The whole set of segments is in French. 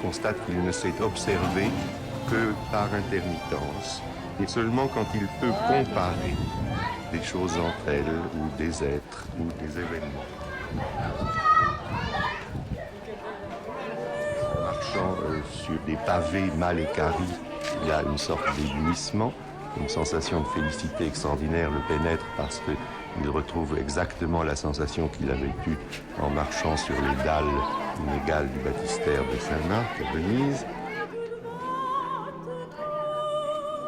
constate qu'il ne sait observer que par intermittence, et seulement quand il peut comparer des choses entre elles, ou des êtres, ou des événements. Marchant sur des pavés mal équarris, il y a une sorte d'éblouissement, une sensation de félicité extraordinaire le pénètre parce qu'il retrouve exactement la sensation qu'il avait eue en marchant sur les dalles inégales du baptistère de Saint-Marc à Venise.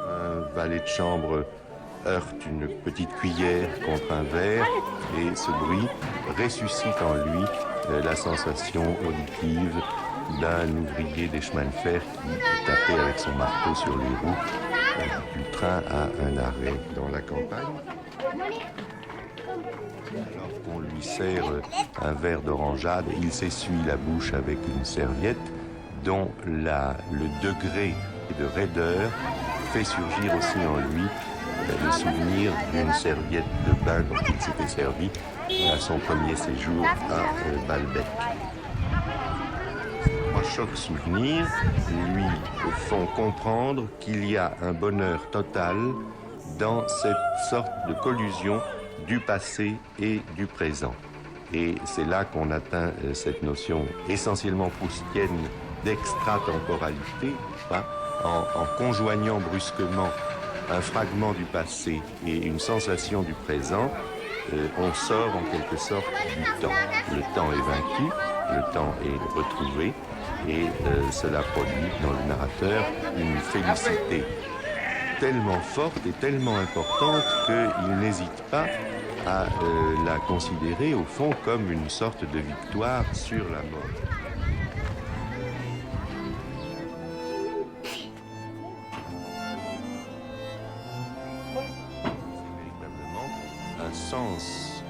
Un valet de chambre heurte une petite cuillère contre un verre et ce bruit ressuscite en lui la sensation auditive d'un ouvrier des chemins de fer qui tapait avec son marteau sur les roues du train à un arrêt dans la campagne. Alors qu'on lui sert un verre d'orangeade, il s'essuie la bouche avec une serviette dont le degré de raideur fait surgir aussi en lui le souvenir d'une serviette de bain dont il s'était servi à son premier séjour à Balbec. Ces chocs souvenirs lui font comprendre qu'il y a un bonheur total dans cette sorte de collusion du passé et du présent. Et c'est là qu'on atteint cette notion essentiellement proustienne d'extratemporalité, en conjoignant brusquement un fragment du passé et une sensation du présent, on sort en quelque sorte du temps. Le temps est vaincu, le temps est retrouvé, et cela produit dans le narrateur une félicité tellement forte et tellement importante qu'il n'hésite pas à la considérer au fond comme une sorte de victoire sur la mort. Un sens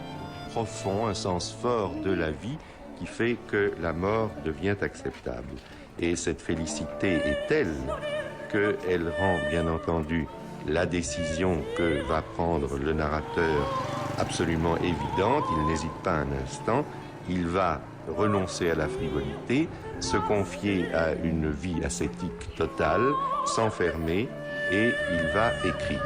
profond, un sens fort de la vie qui fait que la mort devient acceptable. Et cette félicité est telle qu'elle rend, bien entendu, la décision que va prendre le narrateur absolument évidente. Il n'hésite pas un instant, il va renoncer à la frivolité, se confier à une vie ascétique totale, s'enfermer, et il va écrire.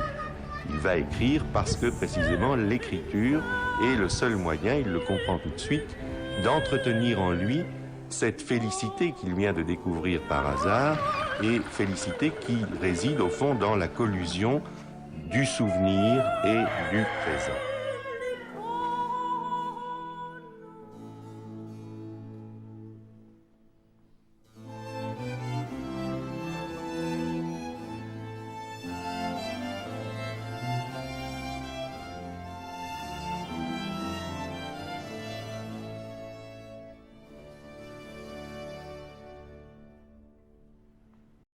Il va écrire parce que précisément l'écriture est le seul moyen, il le comprend tout de suite, d'entretenir en lui cette félicité qu'il vient de découvrir par hasard, et félicité qui réside au fond dans la collusion du souvenir et du présent.